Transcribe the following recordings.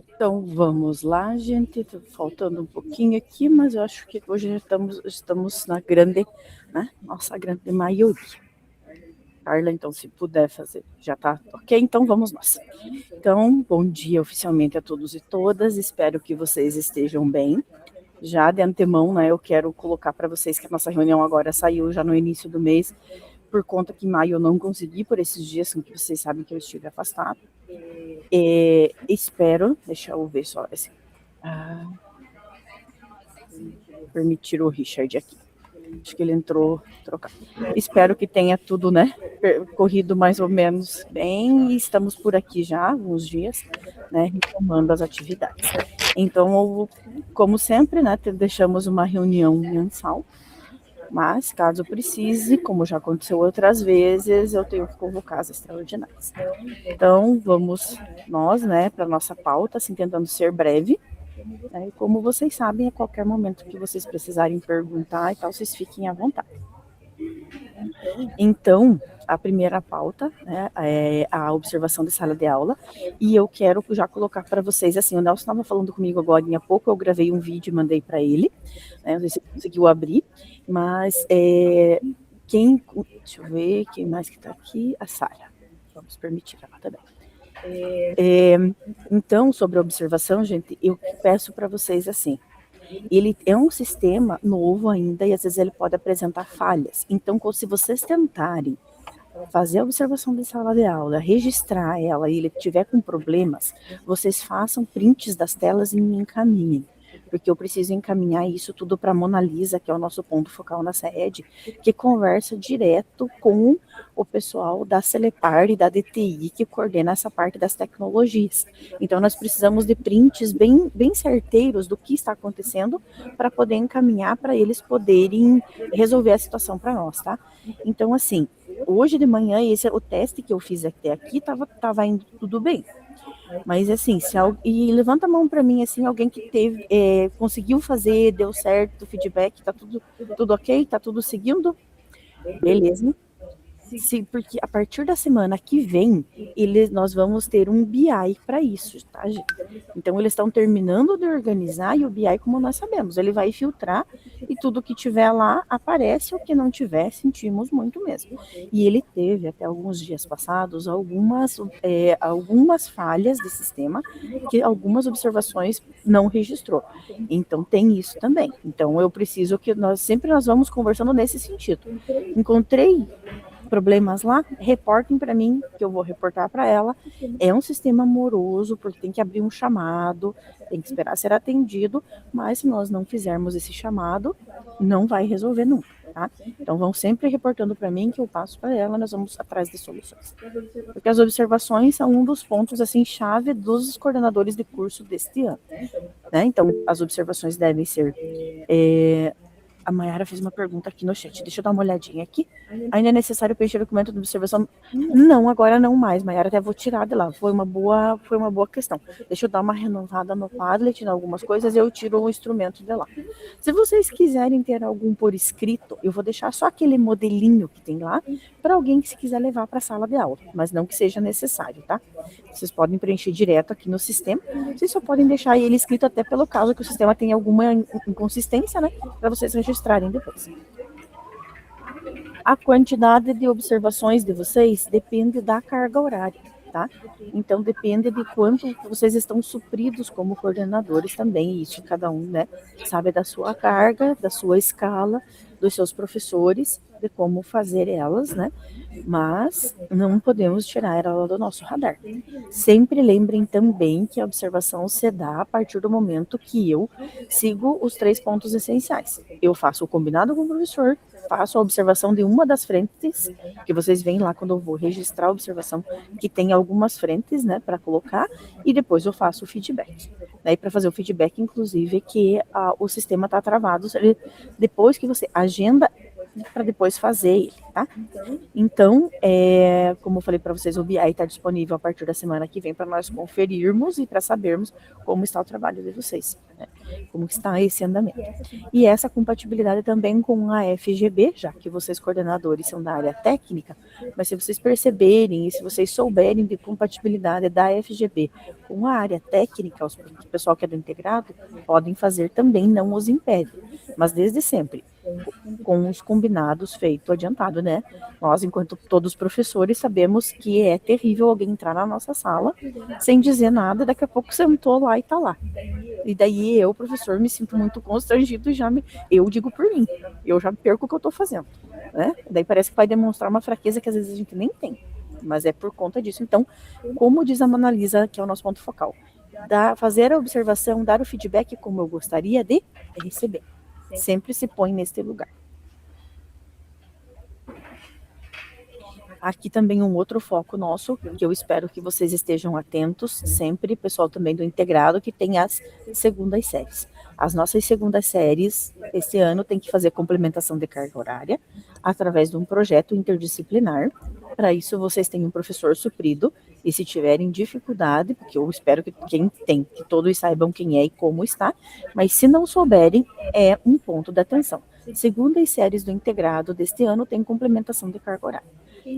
Então vamos lá, gente. Tá faltando um pouquinho aqui, mas eu acho que hoje estamos na grande, né? Nossa grande maioria. Carla, então se puder fazer, já tá ok? Então vamos nós. Então, bom dia oficialmente a todos e todas. Espero que vocês estejam bem. Já de antemão, né? Eu quero colocar para vocês que a nossa reunião agora saiu já no início do mês, por conta que em maio eu não consegui por esses dias, que vocês sabem que eu estive afastada. Espero, deixa eu ver só esse. Permitir o Richard aqui. Acho que ele entrou trocar. Espero que tenha tudo, né, corrido mais ou menos bem, e estamos por aqui já há alguns dias, né, retomando as atividades. Então, como sempre, né, deixamos uma reunião mensal, mas caso precise, como já aconteceu outras vezes, eu tenho que convocar as extraordinárias. Então, vamos nós, né, para nossa pauta, assim, tentando ser breve. E como vocês sabem, a qualquer momento que vocês precisarem perguntar e tal, vocês fiquem à vontade. Então, a primeira pauta, né, é a observação de sala de aula, e eu quero já colocar para vocês, assim, o Nelson estava falando comigo agora há pouco, eu gravei um vídeo e mandei para ele, né, não sei se ele conseguiu abrir, mas deixa eu ver, quem mais que está aqui? A Sara, vamos permitir ela também. Então, sobre a observação, gente, eu peço para vocês assim, ele é um sistema novo ainda e às vezes ele pode apresentar falhas. Então, se vocês tentarem fazer a observação de sala de aula, registrar ela e ele tiver com problemas, vocês façam prints das telas e me encaminhem, porque eu preciso encaminhar isso tudo para a Mona Lisa, que é o nosso ponto focal na sede, que conversa direto com o pessoal da Celepar e da DTI, que coordena essa parte das tecnologias. Então, nós precisamos de prints bem certeiros do que está acontecendo para poder encaminhar para eles poderem resolver a situação para nós, tá? Então, assim, hoje de manhã, esse é o teste que eu fiz até aqui, estava indo tudo bem. Mas assim, e levanta a mão para mim, assim, alguém que conseguiu fazer, deu certo, feedback, tá tudo ok? Tá tudo seguindo? Beleza. Sim, porque a partir da semana que vem, nós vamos ter um BI para isso, tá, gente? Então, eles estão terminando de organizar e o BI, como nós sabemos, ele vai filtrar e tudo que tiver lá aparece, o que não tiver, sentimos muito mesmo. E ele teve, até alguns dias passados, algumas falhas de sistema, que algumas observações não registrou. Então, tem isso também. Então, eu preciso que nós vamos conversando nesse sentido. Encontrei problemas lá, reportem para mim, que eu vou reportar para ela. É um sistema moroso, porque tem que abrir um chamado, tem que esperar ser atendido, mas se nós não fizermos esse chamado, não vai resolver nunca, tá? Então vão sempre reportando para mim, que eu passo para ela, nós vamos atrás de soluções. Porque as observações são um dos pontos, assim, chave dos coordenadores de curso deste ano, né? Então, as observações devem ser... A Mayara fez uma pergunta aqui no chat. Deixa eu dar uma olhadinha aqui. Ainda é necessário preencher o documento de observação? Não, agora não mais. Mayara, até vou tirar de lá. Foi uma boa questão. Deixa eu dar uma renovada no Padlet, em algumas coisas, e eu tiro o instrumento de lá. Se vocês quiserem ter algum por escrito, eu vou deixar só aquele modelinho que tem lá, para alguém que se quiser levar para a sala de aula, mas não que seja necessário, tá? Vocês podem preencher direto aqui no sistema. Vocês só podem deixar ele escrito até pelo caso que o sistema tenha alguma inconsistência, né? Para vocês registrarem depois. A quantidade de observações de vocês depende da carga horária, tá? Então, depende de quanto vocês estão supridos como coordenadores também. Isso cada um, né, sabe da sua carga, da sua escala, dos seus professores, de como fazer elas, né? Mas não podemos tirar ela do nosso radar. Sempre lembrem também que a observação se dá a partir do momento que eu sigo os 3 pontos essenciais. Eu faço o combinado com o professor, faço a observação de uma das frentes, que vocês veem lá quando eu vou registrar a observação, que tem algumas frentes, né, para colocar, e depois eu faço o feedback. Daí, para fazer o feedback, inclusive, que o sistema está travado, depois que você agenda para depois fazer ele, tá? Então, como eu falei para vocês, o BI está disponível a partir da semana que vem para nós conferirmos e para sabermos como está o trabalho de vocês, né? Como está esse andamento. E essa compatibilidade também com a FGB, já que vocês coordenadores são da área técnica, mas se vocês perceberem e se vocês souberem de compatibilidade da FGB com a área técnica, o pessoal que é do integrado, podem fazer também, não os impede, mas desde sempre, com os combinados feito adiantado, né? Nós, enquanto todos os professores, sabemos que é terrível alguém entrar na nossa sala sem dizer nada, daqui a pouco sentou lá e tá lá. E daí eu, professor, me sinto muito constrangido e eu digo por mim, eu já perco o que eu tô fazendo, né? Daí parece que vai demonstrar uma fraqueza que às vezes a gente nem tem, mas é por conta disso. Então, como diz a Mona Lisa, que é o nosso ponto focal, fazer a observação, dar o feedback como eu gostaria de receber. Sempre se põe neste lugar. Aqui também um outro foco nosso, que eu espero que vocês estejam atentos sempre, pessoal também do integrado, que tem as segundas séries. As nossas segundas séries, esse ano, tem que fazer complementação de carga horária através de um projeto interdisciplinar. Para isso, vocês têm um professor suprido, e se tiverem dificuldade, porque eu espero que quem tem, que todos saibam quem é e como está, mas se não souberem, é um ponto de atenção. Segundas séries do integrado deste ano tem complementação de carga horária.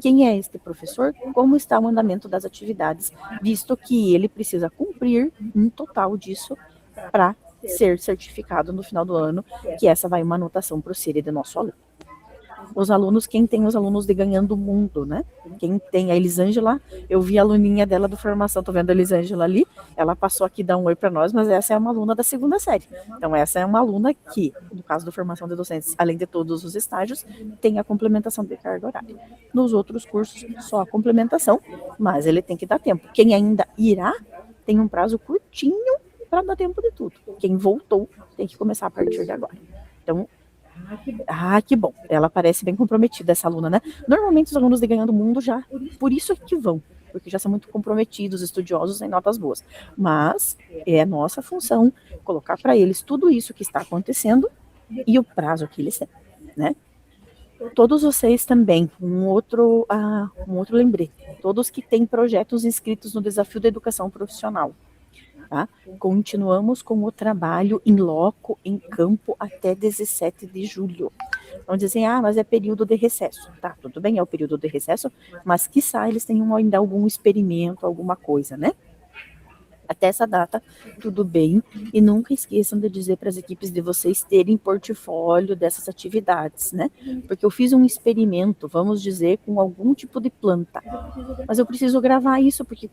Quem é este professor? Como está o andamento das atividades, visto que ele precisa cumprir um total disso para ser certificado no final do ano, que essa vai uma anotação para o CIRI do nosso aluno. Os alunos, quem tem os alunos de Ganhando o Mundo, né? Quem tem a Elisângela, eu vi a aluninha dela do formação, tô vendo a Elisângela ali, ela passou aqui dar um oi para nós, mas essa é uma aluna da segunda série. Então essa é uma aluna que, no caso da formação de docentes, além de todos os estágios, tem a complementação de carga horária. Nos outros cursos, só a complementação, mas ele tem que dar tempo. Quem ainda irá, tem um prazo curtinho para dar tempo de tudo. Quem voltou, tem que começar a partir de agora. Então, que bom. Ela parece bem comprometida, essa aluna, né? Normalmente os alunos de Ganhando o Mundo já, por isso é que vão, porque já são muito comprometidos, estudiosos, em notas boas. Mas é nossa função colocar para eles tudo isso que está acontecendo e o prazo que eles têm, né? Todos vocês também, um outro lembrete, todos que têm projetos inscritos no Desafio da Educação Profissional, tá? Continuamos com o trabalho em loco, em campo, até 17 de julho. Então dizem, mas é período de recesso. Tá, tudo bem, é o período de recesso, mas quiçá eles tenham ainda algum experimento, alguma coisa, né? Até essa data, tudo bem, e nunca esqueçam de dizer para as equipes de vocês terem portfólio dessas atividades, né? Porque eu fiz um experimento, vamos dizer, com algum tipo de planta, mas eu preciso gravar isso, porque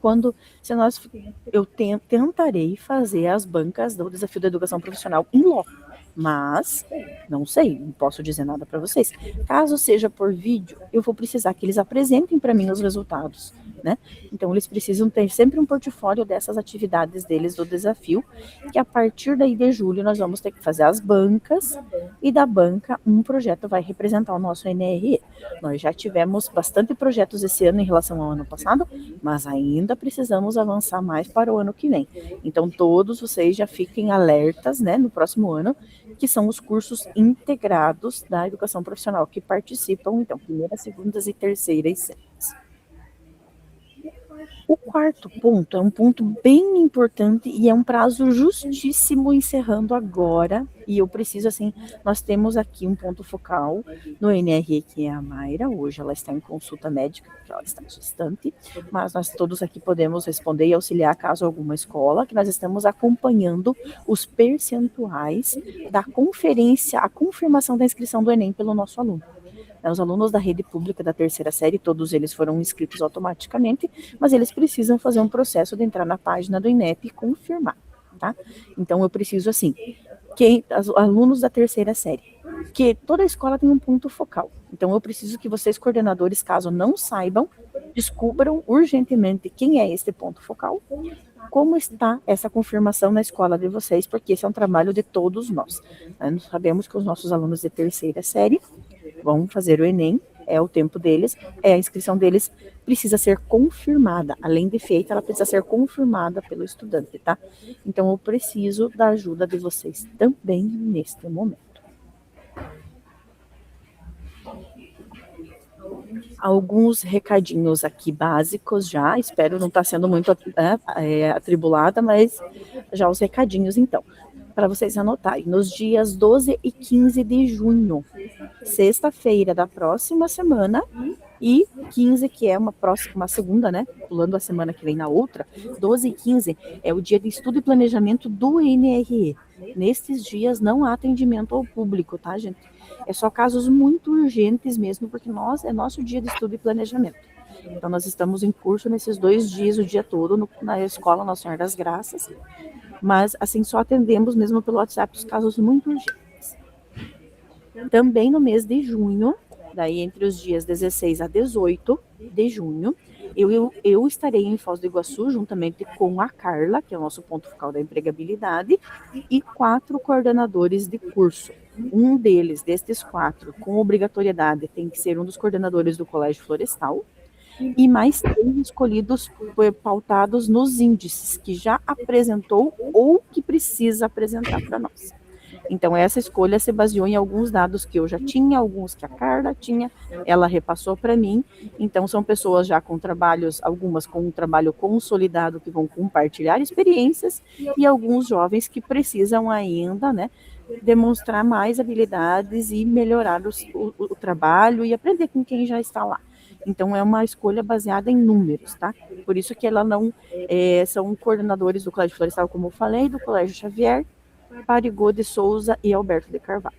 eu tentarei fazer as bancas do Desafio da Educação Profissional em loco, mas não sei, não posso dizer nada para vocês. Caso seja por vídeo, eu vou precisar que eles apresentem para mim os resultados, né? Então eles precisam ter sempre um portfólio dessas atividades deles do desafio, que a partir daí de julho nós vamos ter que fazer as bancas, e da banca um projeto vai representar o nosso NRE. Nós já tivemos bastante projetos esse ano em relação ao ano passado, mas ainda precisamos avançar mais para o ano que vem. Então todos vocês já fiquem alertas, né, no próximo ano, que são os cursos integrados da educação profissional que participam, então, primeiras, segundas e terceiras séries. O quarto ponto é um ponto bem importante e é um prazo justíssimo encerrando agora, e eu preciso, assim, nós temos aqui um ponto focal no NRE, que é a Mayra, hoje ela está em consulta médica, porque ela está gestante, mas nós todos aqui podemos responder e auxiliar caso alguma escola, que nós estamos acompanhando os percentuais da conferência, a confirmação da inscrição do Enem pelo nosso aluno. Os alunos da rede pública da terceira série, todos eles foram inscritos automaticamente, mas eles precisam fazer um processo de entrar na página do INEP e confirmar, tá? Então eu preciso, assim, os alunos da terceira série, que toda escola tem um ponto focal. Então eu preciso que vocês, coordenadores, caso não saibam, descubram urgentemente quem é este ponto focal, como está essa confirmação na escola de vocês, porque esse é um trabalho de todos nós. Nós sabemos que os nossos alunos de terceira série vão fazer o Enem, é o tempo deles, a inscrição deles precisa ser confirmada, além de feita, ela precisa ser confirmada pelo estudante, tá? Então eu preciso da ajuda de vocês também neste momento. Alguns recadinhos aqui básicos já, espero não estar sendo muito atribulada, mas já os recadinhos então, para vocês anotarem. Nos dias 12 e 15 de junho, sexta-feira da próxima semana, e 15, que é uma segunda, né? Pulando a semana que vem na outra, 12 e 15 é o dia de estudo e planejamento do NRE. Nestes dias não há atendimento ao público, tá, gente? É só casos muito urgentes mesmo, porque é nosso dia de estudo e planejamento. Então, nós estamos em curso nesses 2 dias, o dia todo, na escola Nossa Senhora das Graças. Mas, assim, só atendemos mesmo pelo WhatsApp os casos muito urgentes. Também no mês de junho, daí entre os dias 16 a 18 de junho, eu estarei em Foz do Iguaçu, juntamente com a Carla, que é o nosso ponto focal da empregabilidade, e 4 coordenadores de curso. Um destes 4, com obrigatoriedade, tem que ser um dos coordenadores do Colégio Florestal, e mais 3 escolhidos pautados nos índices que já apresentou ou que precisa apresentar para nós. Então, essa escolha se baseou em alguns dados que eu já tinha, alguns que a Carla tinha, ela repassou para mim. Então, são pessoas já com trabalhos, algumas com um trabalho consolidado, que vão compartilhar experiências, e alguns jovens que precisam ainda, né, demonstrar mais habilidades e melhorar o trabalho e aprender com quem já está lá. Então, é uma escolha baseada em números, tá? Por isso que ela não são coordenadores do Colégio Florestal, como eu falei, do Colégio Xavier, Parigô de Souza e Alberto de Carvalho,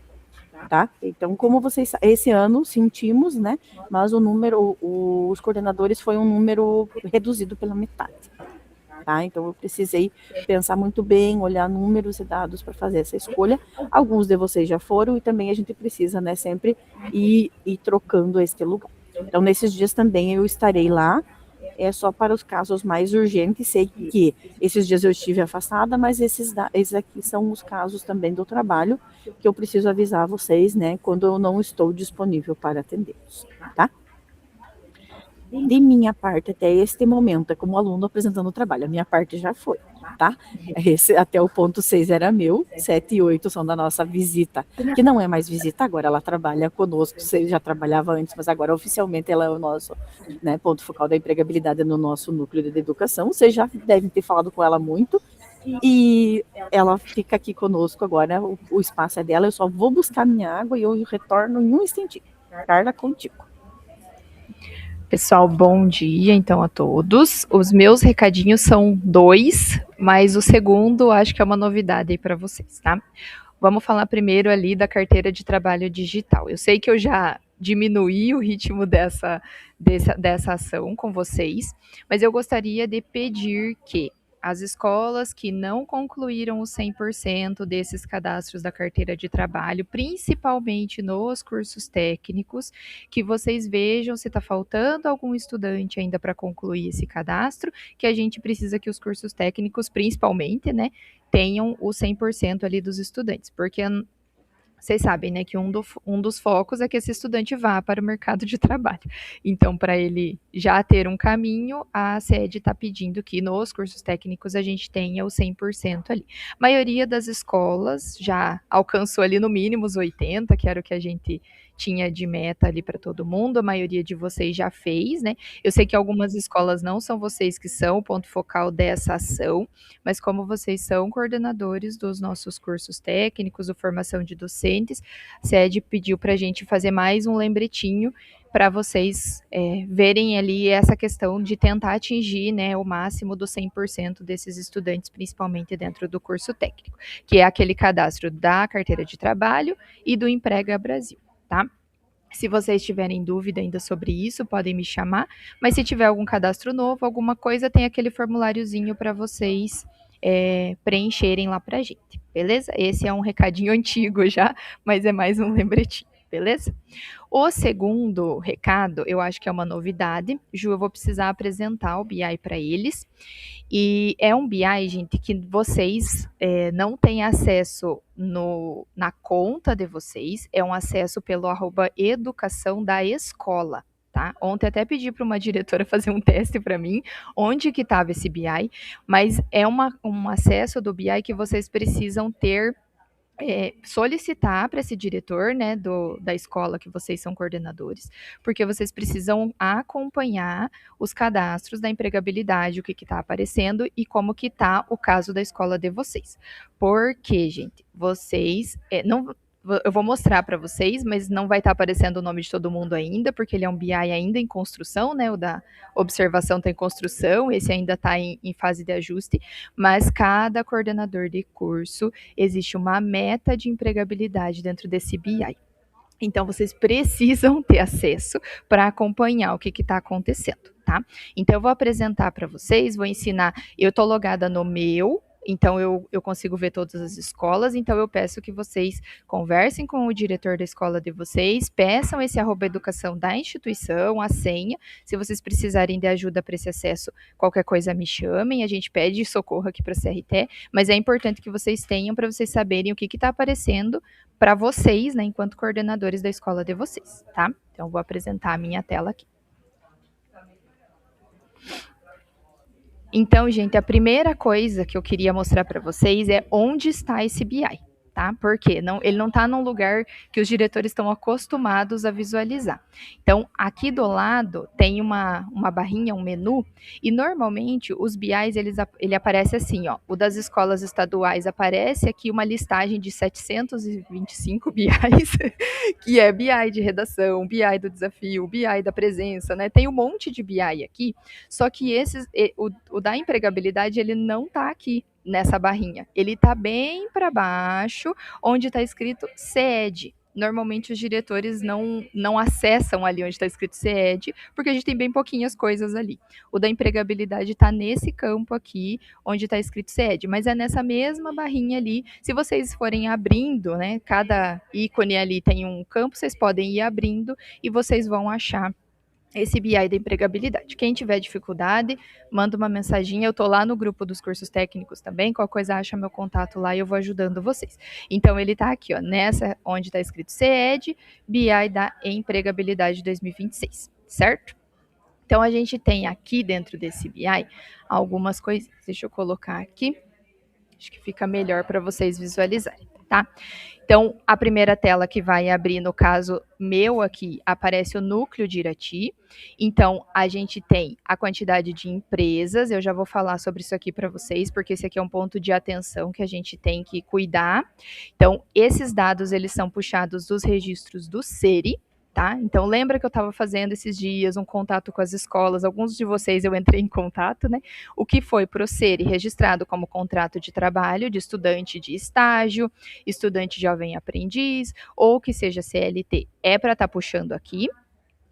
tá? Então, como vocês, esse ano sentimos, né? Mas os coordenadores foi um número reduzido pela metade, tá? Então, eu precisei pensar muito bem, olhar números e dados para fazer essa escolha. Alguns de vocês já foram e também a gente precisa, né? Sempre ir trocando este lugar. Então, nesses dias também eu estarei lá. É só para os casos mais urgentes. Sei que esses dias eu estive afastada, mas esses aqui são os casos também do trabalho que eu preciso avisar vocês, né, quando eu não estou disponível para atendê-los, tá? De minha parte, até este momento, é como aluno apresentando o trabalho, a minha parte já foi, tá? Até o ponto 6 era meu, 7 e 8 são da nossa visita, que não é mais visita agora, ela trabalha conosco, você já trabalhava antes, mas agora oficialmente ela é o nosso, né, ponto focal da empregabilidade no nosso núcleo de educação. Vocês já devem ter falado com ela muito, e ela fica aqui conosco agora, o espaço é dela, eu só vou buscar minha água e eu retorno em um instantinho. Carla, contigo. Pessoal, bom dia então a todos. Os meus recadinhos são 2, mas o segundo acho que é uma novidade aí para vocês, tá? Vamos falar primeiro ali da carteira de trabalho digital. Eu sei que eu já diminuí o ritmo dessa ação com vocês, mas eu gostaria de pedir que as escolas que não concluíram os 100% desses cadastros da carteira de trabalho, principalmente nos cursos técnicos, que vocês vejam se está faltando algum estudante ainda para concluir esse cadastro, que a gente precisa que os cursos técnicos, principalmente, né, tenham o 100% ali dos estudantes, porque vocês sabem, né, que um dos focos é que esse estudante vá para o mercado de trabalho. Então, para ele já ter um caminho, a sede está pedindo que nos cursos técnicos a gente tenha o 100% ali. A maioria das escolas já alcançou ali no mínimo os 80%, que era o que a gente tinha de meta ali para todo mundo, a maioria de vocês já fez, né? Eu sei que algumas escolas não são vocês que são o ponto focal dessa ação, mas como vocês são coordenadores dos nossos cursos técnicos, ou formação de docentes, a SED pediu para a gente fazer mais um lembretinho para vocês verem ali essa questão de tentar atingir, né, o máximo do 100% desses estudantes, principalmente dentro do curso técnico, que é aquele cadastro da carteira de trabalho e do Emprega Brasil, tá? Se vocês tiverem dúvida ainda sobre isso, podem me chamar, mas se tiver algum cadastro novo, alguma coisa, tem aquele formuláriozinho para vocês preencherem lá para a gente, beleza? Esse é um recadinho antigo já, mas é mais um lembretinho, beleza? O segundo recado, eu acho que é uma novidade. Ju, eu vou precisar apresentar o BI para eles. E é um BI, gente, que vocês não têm acesso na conta de vocês, é um acesso pelo @educação da escola. Tá? Ontem até pedi para uma diretora fazer um teste para mim, onde que estava esse BI, mas é um acesso do BI que vocês precisam ter solicitar para esse diretor, né, da escola que vocês são coordenadores, porque vocês precisam acompanhar os cadastros da empregabilidade, o que está aparecendo e como que está o caso da escola de vocês. Porque, gente, vocês não eu vou mostrar para vocês, mas não vai estar aparecendo o nome de todo mundo ainda, porque ele é um BI ainda em construção, né? O da observação está em construção, esse ainda está em fase de ajuste, mas cada coordenador de curso existe uma meta de empregabilidade dentro desse BI. Então, vocês precisam ter acesso para acompanhar o que está acontecendo, tá? Então, eu vou apresentar para vocês, vou ensinar. Eu estou logada no meu, então eu consigo ver todas as escolas. Então, eu peço que vocês conversem com o diretor da escola de vocês, peçam esse @educação da instituição, a senha. Se vocês precisarem de ajuda para esse acesso, qualquer coisa me chamem. A gente pede socorro aqui para a CRT, mas é importante que vocês tenham para vocês saberem o que está aparecendo para vocês, né, enquanto coordenadores da escola de vocês, tá? Então, vou apresentar a minha tela aqui. Então, gente, a primeira coisa que eu queria mostrar para vocês é onde está esse BI, tá? Porque ele não está num lugar que os diretores estão acostumados a visualizar. Então, aqui do lado tem uma barrinha, um menu, e normalmente os BIs, ele aparece assim, ó. O das escolas estaduais aparece aqui uma listagem de 725 BIs, que é BI de redação, BI do desafio, BI da presença, né? Tem um monte de BI aqui, só que o da empregabilidade, ele não está aqui nessa barrinha. Ele está bem para baixo, onde está escrito CED. Normalmente os diretores não acessam ali onde está escrito CED, porque a gente tem bem pouquinhas coisas ali. O da empregabilidade está nesse campo aqui, onde está escrito CED, mas é nessa mesma barrinha ali. Se vocês forem abrindo, né, cada ícone ali tem um campo, vocês podem ir abrindo e vocês vão achar esse BI da empregabilidade. Quem tiver dificuldade, manda uma mensaginha. Eu tô lá no grupo dos cursos técnicos também. Qualquer coisa, acha meu contato lá e eu vou ajudando vocês. Então, ele tá aqui, ó, nessa onde tá escrito CED, BI da empregabilidade 2026, certo? Então, a gente tem aqui dentro desse BI algumas coisas. Deixa eu colocar aqui. Acho que fica melhor para vocês visualizarem, tá? Então, a primeira tela que vai abrir, no caso meu aqui, aparece o núcleo de Irati. Então, a gente tem a quantidade de empresas, eu já vou falar sobre isso aqui para vocês, porque esse aqui é um ponto de atenção que a gente tem que cuidar. Então, esses dados, eles são puxados dos registros do SERI, tá? Então, lembra que eu estava fazendo esses dias um contato com as escolas, alguns de vocês eu entrei em contato, né? O que foi para o SERI registrado como contrato de trabalho de estudante de estágio, estudante jovem aprendiz, ou que seja CLT, é para estar puxando aqui.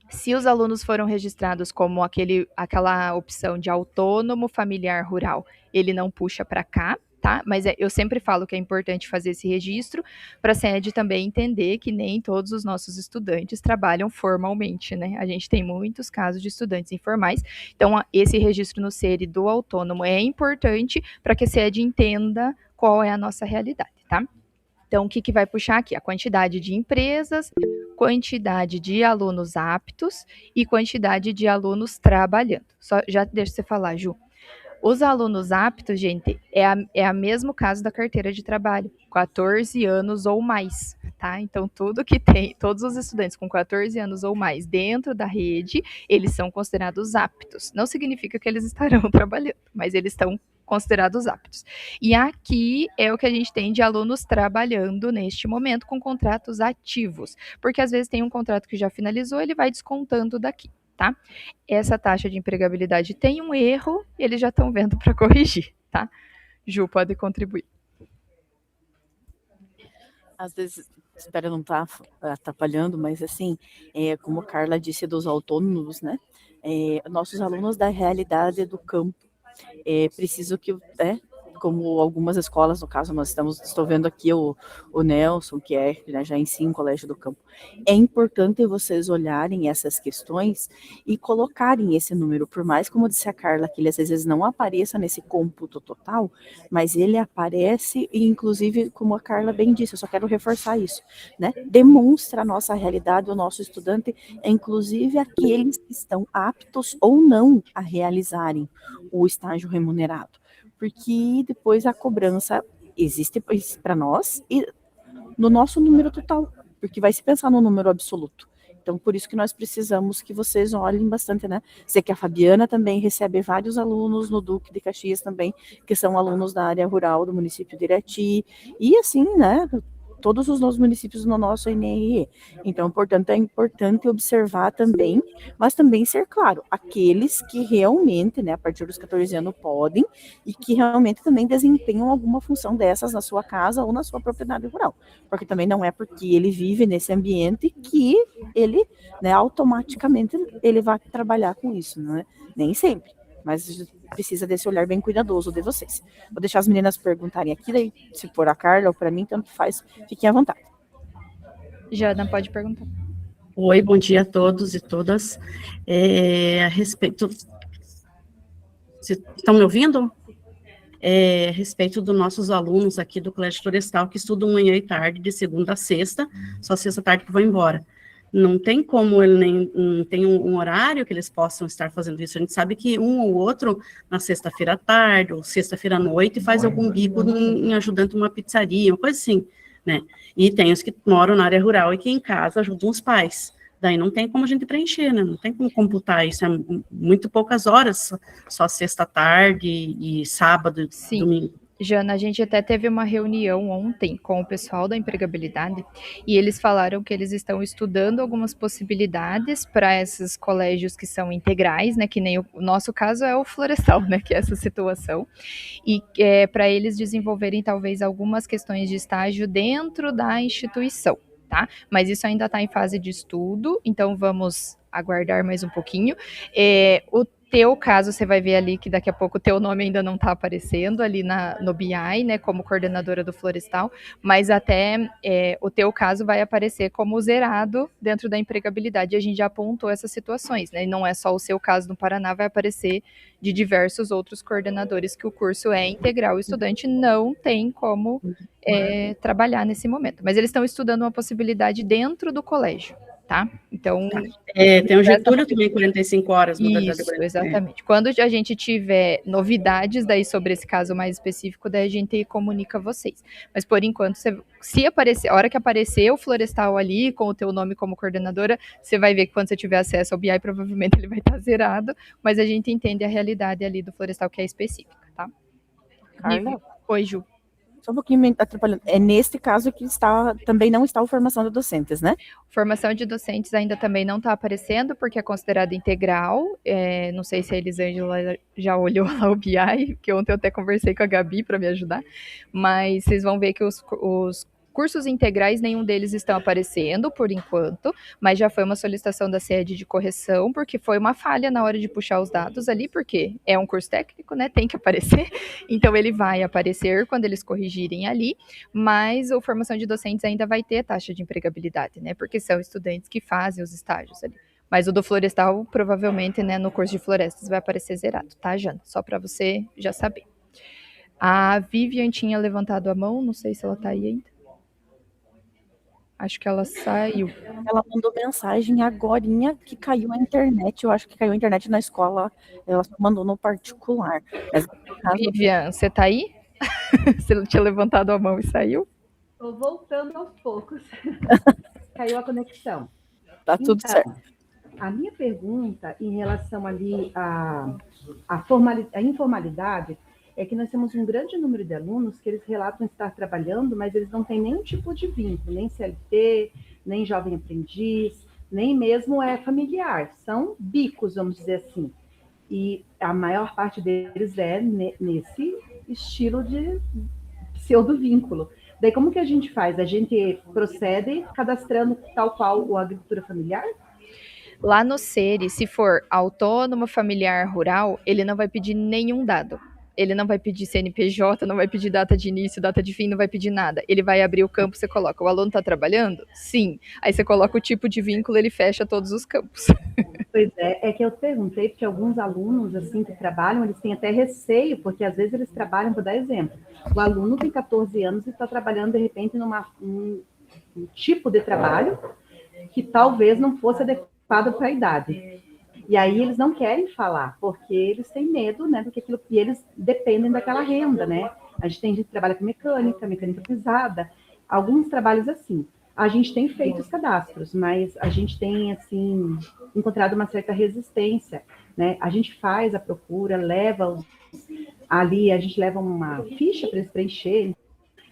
Se os alunos foram registrados como aquela opção de autônomo familiar rural, ele não puxa para cá, tá? Mas eu sempre falo que é importante fazer esse registro para a SED também entender que nem todos os nossos estudantes trabalham formalmente, né? A gente tem muitos casos de estudantes informais, então esse registro no SERI do autônomo é importante para que a SED entenda qual é a nossa realidade, tá? Então, o que vai puxar aqui? A quantidade de empresas, quantidade de alunos aptos e quantidade de alunos trabalhando. Só já deixa você falar, Ju. Os alunos aptos, gente, é a mesmo caso da carteira de trabalho, 14 anos ou mais, tá? Então, todos os estudantes com 14 anos ou mais dentro da rede, eles são considerados aptos. Não significa que eles estarão trabalhando, mas eles estão considerados aptos. E aqui é o que a gente tem de alunos trabalhando neste momento com contratos ativos, porque às vezes tem um contrato que já finalizou, ele vai descontando daqui, tá? Essa taxa de empregabilidade tem um erro, eles já estão vendo para corrigir, tá? Ju, pode contribuir. Às vezes, espero não estar atrapalhando, mas assim, como a Carla disse dos autônomos, né? Nossos alunos da realidade do campo, preciso que, como algumas escolas, no caso, estou vendo aqui o Nelson, que já ensina em Colégio do Campo. É importante vocês olharem essas questões e colocarem esse número, por mais, como disse a Carla, que ele às vezes não apareça nesse cômputo total, mas ele aparece, e inclusive, como a Carla bem disse, eu só quero reforçar isso, né? Demonstra a nossa realidade, o nosso estudante, inclusive aqueles que estão aptos ou não a realizarem o estágio remunerado, porque depois a cobrança existe para nós e no nosso número total, porque vai se pensar no número absoluto. Então, por isso que nós precisamos que vocês olhem bastante, né? Sei que a Fabiana também recebe vários alunos no Duque de Caxias também, que são alunos da área rural do município de Irati, e assim, né? Todos os nossos municípios no nosso NRE. Então, portanto, é importante observar também, mas também ser claro, aqueles que realmente, né, a partir dos 14 anos podem e que realmente também desempenham alguma função dessas na sua casa ou na sua propriedade rural. Porque também não é porque ele vive nesse ambiente que ele, né, automaticamente ele vai trabalhar com isso, né? Nem sempre. Mas precisa desse olhar bem cuidadoso de vocês. Vou deixar as meninas perguntarem aqui, daí, se for a Carla ou para mim, tanto faz, fiquem à vontade. Jana, pode perguntar. Oi, bom dia a todos e todas. A respeito... Vocês estão me ouvindo? A respeito dos nossos alunos aqui do Colégio Florestal, que estudam manhã e tarde, de segunda a sexta, só sexta tarde que vão embora. Não tem como ele nem não tem um horário que eles possam estar fazendo isso. A gente sabe que um ou outro, na sexta-feira à tarde, ou sexta-feira à noite, faz algum bico em ajudante uma pizzaria, uma coisa assim, né? E tem os que moram na área rural e que em casa ajudam os pais. Daí não tem como a gente preencher, né? Não tem como computar isso, é muito poucas horas, só sexta-tarde e sábado, Sim. Domingo. Jana, a gente até teve uma reunião ontem com o pessoal da empregabilidade e eles falaram que eles estão estudando algumas possibilidades para esses colégios que são integrais, né? Que nem o nosso caso é o Florestal, né? Que é essa situação. E para eles desenvolverem talvez algumas questões de estágio dentro da instituição, tá? Mas isso ainda está em fase de estudo, então vamos aguardar mais um pouquinho. O teu caso, você vai ver ali que daqui a pouco o teu nome ainda não está aparecendo ali no BI, né, como coordenadora do Florestal, mas até o teu caso vai aparecer como zerado dentro da empregabilidade. E a gente já apontou essas situações, né? E não é só o seu caso no Paraná, vai aparecer de diversos outros coordenadores que o curso é integral. O estudante não tem como trabalhar nesse momento, mas eles estão estudando uma possibilidade dentro do colégio. Tá? Então. Tem o Getúlio também, 45 horas, na verdade. Isso, exatamente. Quando a gente tiver novidades daí sobre esse caso mais específico, daí a gente comunica a vocês. Mas por enquanto, se aparecer, a hora que aparecer o Florestal ali, com o teu nome como coordenadora, você vai ver que quando você tiver acesso ao BI, provavelmente ele vai estar zerado, mas a gente entende a realidade ali do Florestal que é específica, tá? Carla? Oi, Ju. Só um pouquinho me atrapalhando. É neste caso que também não está a formação de docentes, né? Formação de docentes ainda também não está aparecendo, porque é considerada integral. Não sei se a Elisângela já olhou lá o BI, que ontem eu até conversei com a Gabi para me ajudar, mas vocês vão ver que os cursos integrais, nenhum deles estão aparecendo por enquanto, mas já foi uma solicitação da sede de correção, porque foi uma falha na hora de puxar os dados ali, porque é um curso técnico, né? Tem que aparecer. Então ele vai aparecer quando eles corrigirem ali, mas a formação de docentes ainda vai ter taxa de empregabilidade, né? Porque são estudantes que fazem os estágios ali. Mas o do Florestal, provavelmente, né, no curso de florestas vai aparecer zerado, tá, Jana? Só para você já saber. A Vivian tinha levantado a mão, não sei se ela tá aí ainda. Acho que ela saiu. Ela mandou mensagem agorinha que caiu a internet. Eu acho que caiu a internet na escola. Ela mandou no particular. Mas, Vivian, você tá aí? Você tinha levantado a mão e saiu? Estou voltando aos poucos. Caiu a conexão. Tá tudo então, certo. A minha pergunta em relação ali à informalidade é que nós temos um grande número de alunos que eles relatam estar trabalhando, mas eles não têm nenhum tipo de vínculo, nem CLT, nem jovem aprendiz, nem mesmo familiar. São bicos, vamos dizer assim. E a maior parte deles é nesse estilo de pseudo-vínculo. Daí, como que a gente faz? A gente procede cadastrando tal qual o agricultura familiar? Lá no SERI, se for autônomo familiar rural, ele não vai pedir nenhum dado. Ele não vai pedir CNPJ, não vai pedir data de início, data de fim, não vai pedir nada. Ele vai abrir o campo, você coloca, o aluno está trabalhando? Sim. Aí você coloca o tipo de vínculo, ele fecha todos os campos. Pois é que eu perguntei, porque alguns alunos, assim, que trabalham, eles têm até receio, porque às vezes eles trabalham, vou dar exemplo, o aluno tem 14 anos e está trabalhando, de repente, um tipo de trabalho que talvez não fosse adequado para a idade. E aí eles não querem falar, porque eles têm medo, né, do que aquilo, e eles dependem daquela renda, né? A gente tem gente que trabalha com mecânica pesada, alguns trabalhos assim. A gente tem feito os cadastros, mas a gente tem, assim, encontrado uma certa resistência, né? A gente faz a procura, ali, a gente leva uma ficha para eles preencherem,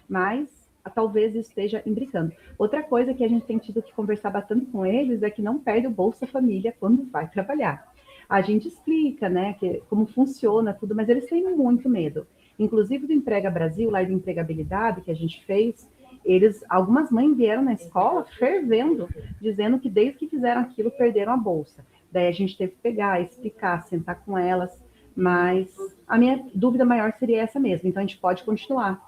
mas talvez isso esteja imbricando. Outra coisa que a gente tem tido que conversar bastante com eles é que não perde o Bolsa Família quando vai trabalhar. A gente explica, né, como funciona tudo, mas eles têm muito medo. Inclusive do Emprega Brasil, lá do Empregabilidade, que a gente fez, algumas mães vieram na escola fervendo, dizendo que desde que fizeram aquilo, perderam a bolsa. Daí a gente teve que pegar, explicar, sentar com elas, mas a minha dúvida maior seria essa mesmo, então a gente pode continuar.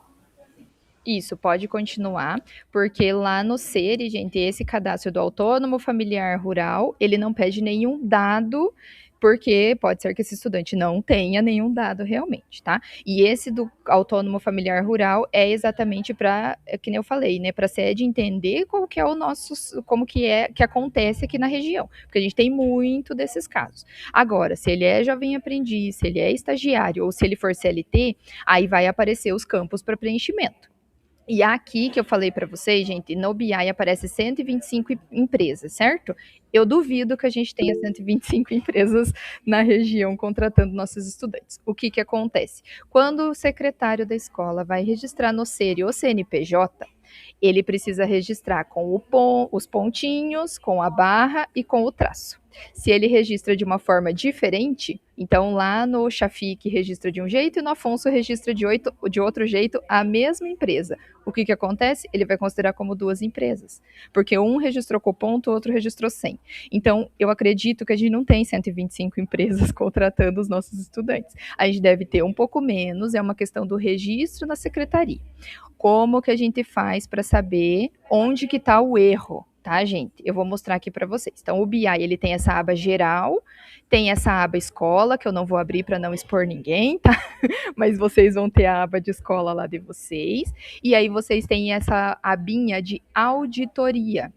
Isso, pode continuar, porque lá no SERI, gente, esse cadastro do autônomo familiar rural, ele não pede nenhum dado, porque pode ser que esse estudante não tenha nenhum dado realmente, tá? E esse do autônomo familiar rural é exatamente para, que nem eu falei, né, para a sede entender qual que é o nosso, como que é, que acontece aqui na região, porque a gente tem muito desses casos. Agora, se ele é jovem aprendiz, se ele é estagiário ou se ele for CLT, aí vai aparecer os campos para preenchimento. E aqui que eu falei para vocês, gente, no BI aparece 125 empresas, certo? Eu duvido que a gente tenha 125 empresas na região contratando nossos estudantes. O que acontece? Quando o secretário da escola vai registrar no SERI ou CNPJ, ele precisa registrar com os pontinhos, com a barra e com o traço. Se ele registra de uma forma diferente, então lá no Chafique registra de um jeito e no Afonso registra de outro jeito a mesma empresa. O que acontece? Ele vai considerar como duas empresas, porque um registrou com ponto, o outro registrou sem. Então, eu acredito que a gente não tem 125 empresas contratando os nossos estudantes. A gente deve ter um pouco menos, é uma questão do registro na secretaria. Como que a gente faz para saber onde que está o erro, tá, gente? Eu vou mostrar aqui para vocês. Então, o BI, ele tem essa aba geral, tem essa aba escola, que eu não vou abrir para não expor ninguém, tá? Mas vocês vão ter a aba de escola lá de vocês. E aí vocês têm essa abinha de auditoria.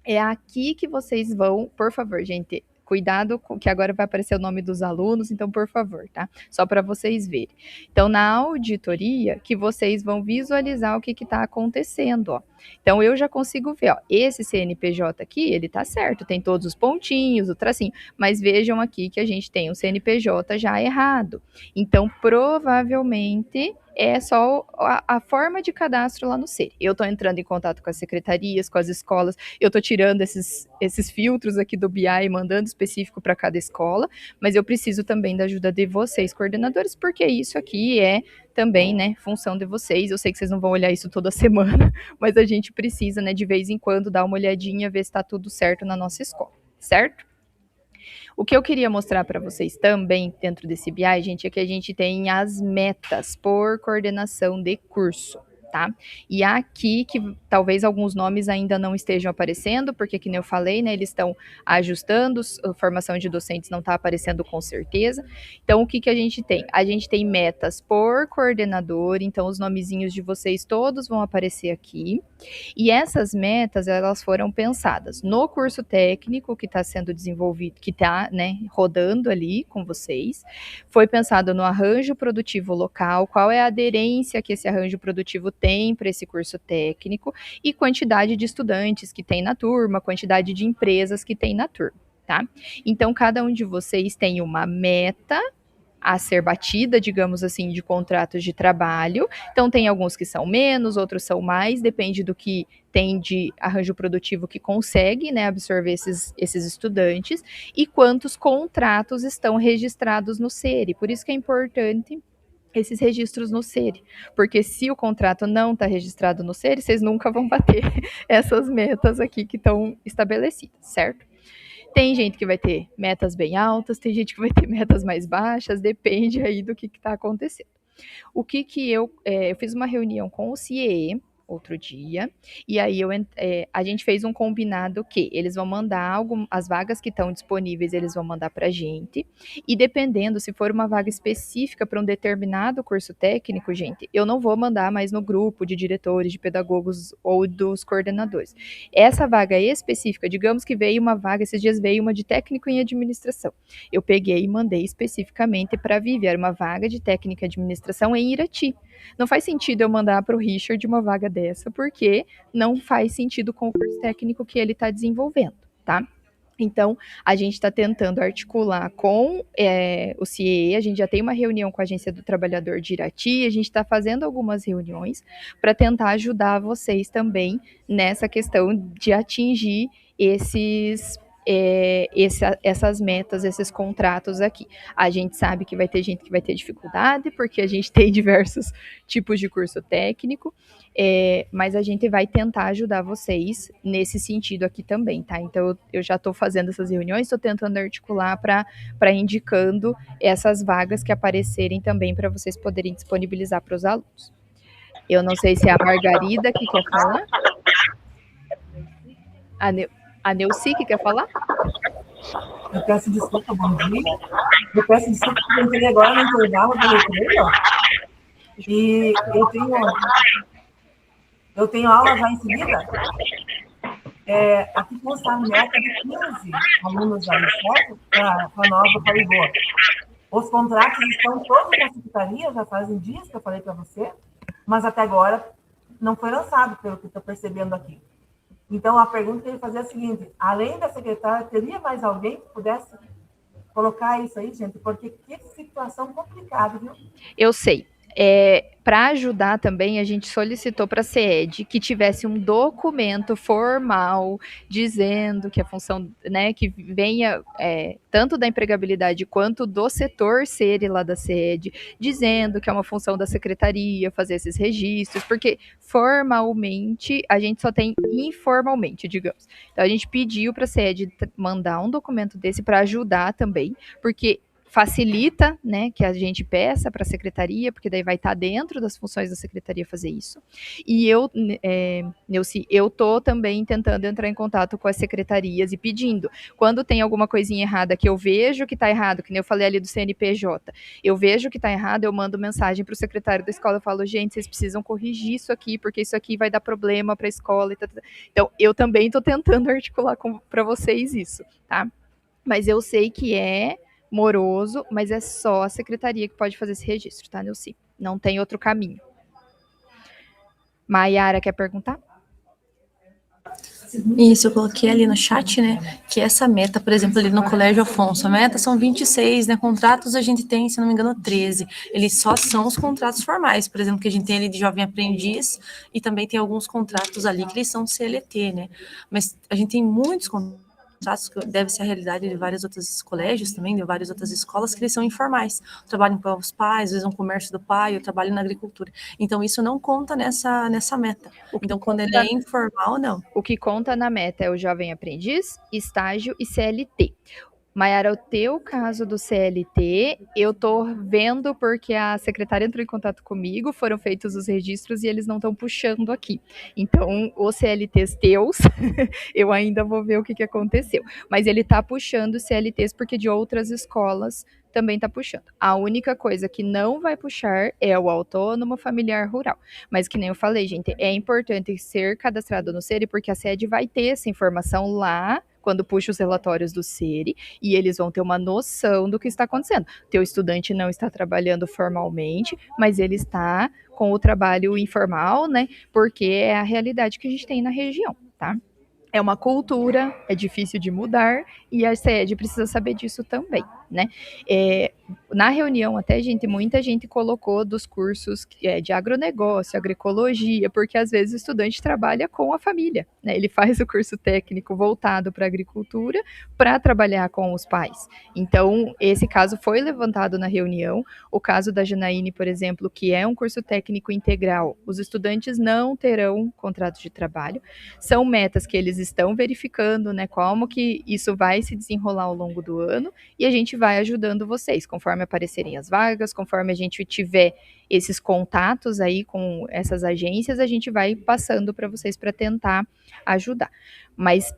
É aqui que vocês vão, por favor, gente, cuidado que agora vai aparecer o nome dos alunos, então por favor, tá? Só para vocês verem. Então, na auditoria, que vocês vão visualizar o que está acontecendo, ó. Então, eu já consigo ver, ó, esse CNPJ aqui, ele tá certo, tem todos os pontinhos, o tracinho, mas vejam aqui que a gente tem um CNPJ já errado. Então, provavelmente é só a forma de cadastro lá no SERI. Eu estou entrando em contato com as secretarias, com as escolas, eu estou tirando esses filtros aqui do BI e mandando específico para cada escola, mas eu preciso também da ajuda de vocês, coordenadores, porque isso aqui é também, né, função de vocês. Eu sei que vocês não vão olhar isso toda semana, mas a gente precisa, né, de vez em quando dar uma olhadinha, ver se está tudo certo na nossa escola, certo? O que eu queria mostrar para vocês também dentro desse BI, gente, é que a gente tem as metas por coordenação de curso, tá? E aqui que talvez alguns nomes ainda não estejam aparecendo, porque que nem eu falei, né, eles estão ajustando, a formação de docentes não está aparecendo com certeza. Então, o que a gente tem? A gente tem metas por coordenador, então os nomezinhos de vocês todos vão aparecer aqui. E essas metas, elas foram pensadas no curso técnico que está sendo desenvolvido, que está, né, rodando ali com vocês. Foi pensado no arranjo produtivo local, qual é a aderência que esse arranjo produtivo tem para esse curso técnico e quantidade de estudantes que tem na turma, quantidade de empresas que tem na turma, tá? Então, cada um de vocês tem uma meta a ser batida, digamos assim, de contratos de trabalho. Então, tem alguns que são menos, outros são mais, depende do que tem de arranjo produtivo que consegue, né, absorver esses estudantes e quantos contratos estão registrados no SERI. Por isso que é importante esses registros no SERI, porque se o contrato não está registrado no SERI, vocês nunca vão bater essas metas aqui que estão estabelecidas, certo? Tem gente que vai ter metas bem altas, tem gente que vai ter metas mais baixas, depende aí do que está acontecendo. O que eu fiz uma reunião com o CIE outro dia, e aí a gente fez um combinado que eles vão mandar as vagas que estão disponíveis, eles vão mandar para a gente, e dependendo, se for uma vaga específica para um determinado curso técnico, gente, eu não vou mandar mais no grupo de diretores, de pedagogos ou dos coordenadores. Essa vaga específica, digamos que veio uma vaga, esses dias veio uma de técnico em administração, eu peguei e mandei especificamente para a Vivi, era uma vaga de técnico em administração em Irati. não faz sentido eu mandar para o Richard uma vaga dessa, porque não faz sentido com o curso técnico que ele está desenvolvendo, tá? Então, a gente está tentando articular com o CIE, a gente já tem uma reunião com a Agência do Trabalhador de Irati, a gente está fazendo algumas reuniões para tentar ajudar vocês também nessa questão de atingir essas metas, esses contratos aqui. A gente sabe que vai ter gente que vai ter dificuldade, porque a gente tem diversos tipos de curso técnico, mas a gente vai tentar ajudar vocês nesse sentido aqui também, tá? Então, eu já estou fazendo essas reuniões, estou tentando articular para indicando essas vagas que aparecerem também para vocês poderem disponibilizar para os alunos. Eu não sei se é a Margarida que quer falar. A Neuci que quer falar? Eu peço desculpa, bom dia. Eu peço desculpa porque eu entrei agora no intervalo do recreio. E eu tenho aula já em seguida. Aqui consta a meta de 15 alunos aí, certo? Para a nova Parigô. Os contratos estão todos na secretaria, já fazem dias que eu falei para você, mas até agora não foi lançado, pelo que estou percebendo aqui. Então, a pergunta que eu ia fazer é a seguinte: além da secretária, teria mais alguém que pudesse colocar isso aí, gente? Porque que situação complicada, viu? Eu sei. Para ajudar também, a gente solicitou para a CED que tivesse um documento formal dizendo que a função, né, que venha tanto da empregabilidade quanto do setor SERI lá da CED, dizendo que é uma função da secretaria fazer esses registros, porque formalmente a gente só tem informalmente, digamos. Então a gente pediu para a CED mandar um documento desse para ajudar também, porque facilita, né, que a gente peça para a secretaria, porque daí vai estar dentro das funções da secretaria fazer isso. E Neuci, eu tô também tentando entrar em contato com as secretarias e pedindo, quando tem alguma coisinha errada que eu vejo que está errado, que nem eu falei ali do CNPJ, eu vejo que está errado, eu mando mensagem para o secretário da escola, eu falo, gente, vocês precisam corrigir isso aqui, porque isso aqui vai dar problema para a escola. Então, eu também estou tentando articular para vocês isso, tá? Mas eu sei que é moroso, mas é só a secretaria que pode fazer esse registro, tá, Neuci? Não tem outro caminho. Maiara, quer perguntar? Isso, eu coloquei ali no chat, né, que essa meta, por exemplo, ali no Colégio Afonso, a meta são 26, né, contratos a gente tem, se não me engano, 13, eles só são os contratos formais, por exemplo, que a gente tem ali de jovem aprendiz, e também tem alguns contratos ali que eles são CLT, né, mas a gente tem muitos contratos, que deve ser a realidade de vários outros colégios também, de várias outras escolas, que eles são informais, trabalham para os pais, às vezes um comércio do pai, eu trabalho na agricultura, então isso não conta nessa meta, então quando ele é informal, não. O que conta na meta é o jovem aprendiz, estágio e CLT. Maiara, o teu caso do CLT, eu tô vendo porque a secretária entrou em contato comigo, foram feitos os registros e eles não estão puxando aqui. Então, os CLTs teus, eu ainda vou ver o que aconteceu. Mas ele tá puxando os CLTs porque de outras escolas também tá puxando. A única coisa que não vai puxar é o autônomo familiar rural. Mas que nem eu falei, gente, é importante ser cadastrado no SERI porque a sede vai ter essa informação lá quando puxa os relatórios do SERI, e eles vão ter uma noção do que está acontecendo. Teu estudante não está trabalhando formalmente, mas ele está com o trabalho informal, né? Porque é a realidade que a gente tem na região, tá? É uma cultura, é difícil de mudar, e a sede precisa saber disso também, né? Na reunião até, muita gente colocou dos cursos de agronegócio, agroecologia, porque às vezes o estudante trabalha com a família, né? Ele faz o curso técnico voltado para a agricultura para trabalhar com os pais. Então, esse caso foi levantado na reunião. O caso da Janaíne, por exemplo, que é um curso técnico integral, os estudantes não terão contrato de trabalho. São metas que eles estão verificando, né? Como que isso vai se desenrolar ao longo do ano, e a gente vai ajudando vocês, conforme aparecerem as vagas, conforme a gente tiver esses contatos aí com essas agências, a gente vai passando para vocês para tentar ajudar. Mas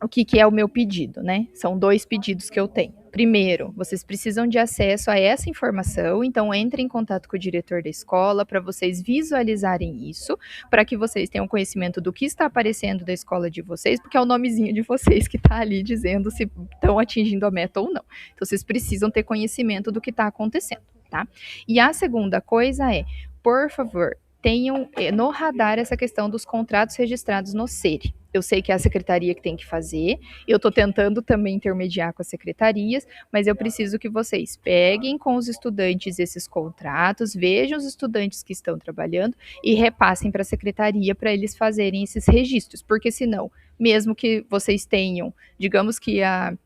o que é o meu pedido, né? São 2 pedidos que eu tenho. Primeiro, vocês precisam de acesso a essa informação, então entrem em contato com o diretor da escola para vocês visualizarem isso, para que vocês tenham conhecimento do que está aparecendo da escola de vocês, porque é o nomezinho de vocês que está ali dizendo se estão atingindo a meta ou não. Então, vocês precisam ter conhecimento do que está acontecendo, tá? E a segunda coisa é, por favor, tenham no radar essa questão dos contratos registrados no SERI. Eu sei que é a secretaria que tem que fazer, eu estou tentando também intermediar com as secretarias, mas eu preciso que vocês peguem com os estudantes esses contratos, vejam os estudantes que estão trabalhando e repassem para a secretaria para eles fazerem esses registros, porque senão, mesmo que vocês tenham, digamos que a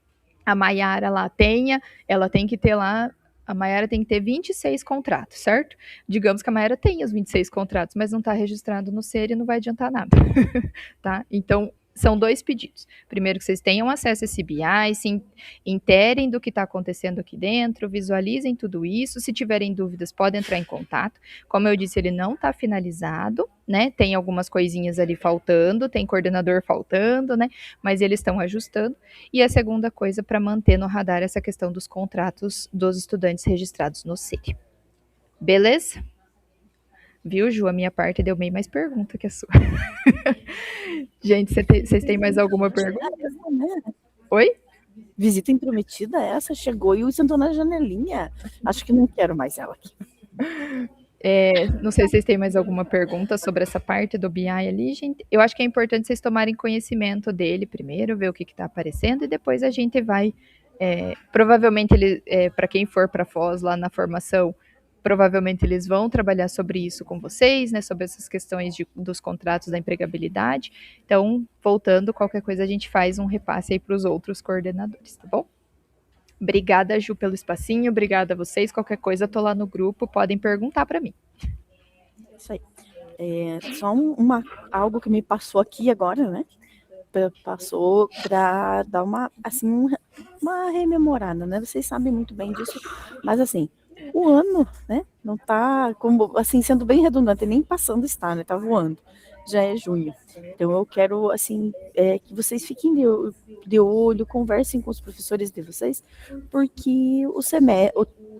Maiara lá tenha, ela tem que ter lá, a Maiara tem que ter 26 contratos, certo? Digamos que a Maiara tenha os 26 contratos, mas não está registrado no SERI e não vai adiantar nada, tá? Então, são 2 pedidos. Primeiro, que vocês tenham acesso a esse BI, se interem do que está acontecendo aqui dentro, visualizem tudo isso. Se tiverem dúvidas, podem entrar em contato. Como eu disse, ele não está finalizado, né? Tem algumas coisinhas ali faltando, tem coordenador faltando, né? Mas eles estão ajustando. E a segunda coisa, para manter no radar essa questão dos contratos dos estudantes registrados no SERI. Beleza? Viu, Ju? A minha parte deu bem mais pergunta que a sua. Gente, vocês têm mais alguma pergunta? Oi? Visita intrometida essa, chegou e sentou na janelinha. Acho que não quero mais ela aqui. Não sei se vocês têm mais alguma pergunta sobre essa parte do BI ali, gente. Eu acho que é importante vocês tomarem conhecimento dele primeiro, ver o que está aparecendo, e depois a gente vai. Provavelmente, para quem for para Foz lá na formação, provavelmente eles vão trabalhar sobre isso com vocês, né? Sobre essas questões dos contratos da empregabilidade. Então, voltando, qualquer coisa a gente faz um repasse aí para os outros coordenadores, tá bom? Obrigada, Ju, pelo espacinho. Obrigada a vocês. Qualquer coisa, tô lá no grupo. Podem perguntar para mim. Isso aí. Só algo que me passou aqui agora, né? Passou para dar uma rememorada, né? Vocês sabem muito bem disso. Mas, assim, o ano, né? Não tá, como, assim, sendo bem redundante, nem passando está, né? Tá voando. Já é junho. Então, eu quero, assim, que vocês fiquem de olho, conversem com os professores de vocês, porque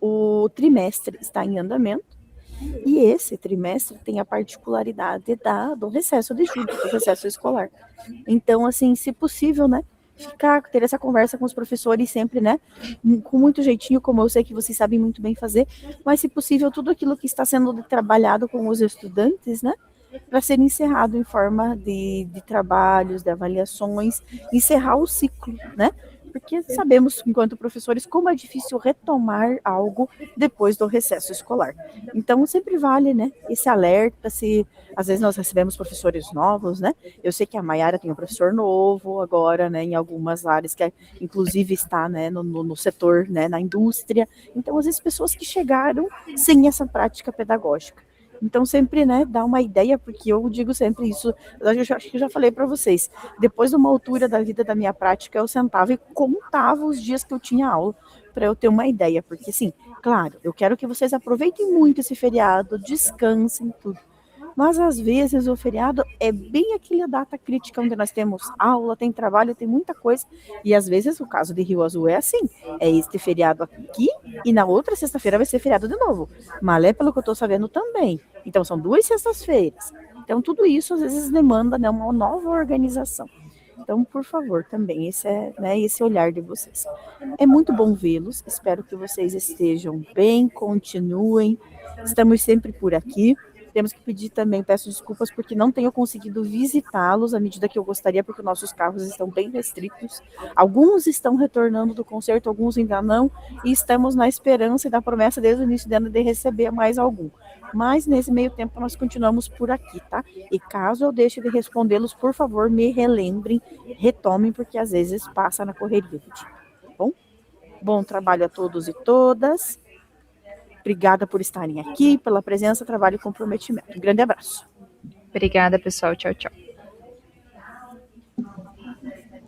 o trimestre está em andamento, e esse trimestre tem a particularidade do recesso de julho, do recesso escolar. Então, assim, se possível, né, ter essa conversa com os professores sempre, né, com muito jeitinho, como eu sei que vocês sabem muito bem fazer, mas, se possível, tudo aquilo que está sendo trabalhado com os estudantes, né, para ser encerrado em forma de trabalhos, de avaliações, encerrar o ciclo, né? Porque sabemos, enquanto professores, como é difícil retomar algo depois do recesso escolar. Então, sempre vale, né, esse alerta, se às vezes nós recebemos professores novos, né? Eu sei que a Maiara tem um professor novo agora, né, em algumas áreas, que inclusive está, né, no setor, né, na indústria. Então, às vezes, pessoas que chegaram sem essa prática pedagógica. Então, sempre, né, dá uma ideia, porque eu digo sempre isso, eu acho que eu já falei para vocês, depois de uma altura da vida da minha prática, eu sentava e contava os dias que eu tinha aula, para eu ter uma ideia, porque, sim, claro, eu quero que vocês aproveitem muito esse feriado, descansem, tudo. Mas, às vezes, o feriado é bem aquela data crítica onde nós temos aula, tem trabalho, tem muita coisa. E, às vezes, o caso de Rio Azul é assim. É este feriado aqui e na outra sexta-feira vai ser feriado de novo. Malé, pelo que eu estou sabendo, também. Então, são 2 sextas-feiras. Então, tudo isso, às vezes, demanda, né, uma nova organização. Então, por favor, também, esse olhar de vocês. É muito bom vê-los. Espero que vocês estejam bem, continuem. Estamos sempre por aqui. Temos que pedir também, peço desculpas porque não tenho conseguido visitá-los à medida que eu gostaria, porque nossos carros estão bem restritos. Alguns estão retornando do concerto, alguns ainda não, e estamos na esperança e da promessa desde o início do ano de receber mais algum. Mas nesse meio tempo nós continuamos por aqui, tá? E caso eu deixe de respondê-los, por favor, me relembrem, retomem, porque às vezes passa na correria, tá bom? Bom trabalho a todos e todas. Obrigada por estarem aqui, pela presença, trabalho e comprometimento. Um grande abraço. Obrigada, pessoal. Tchau, tchau.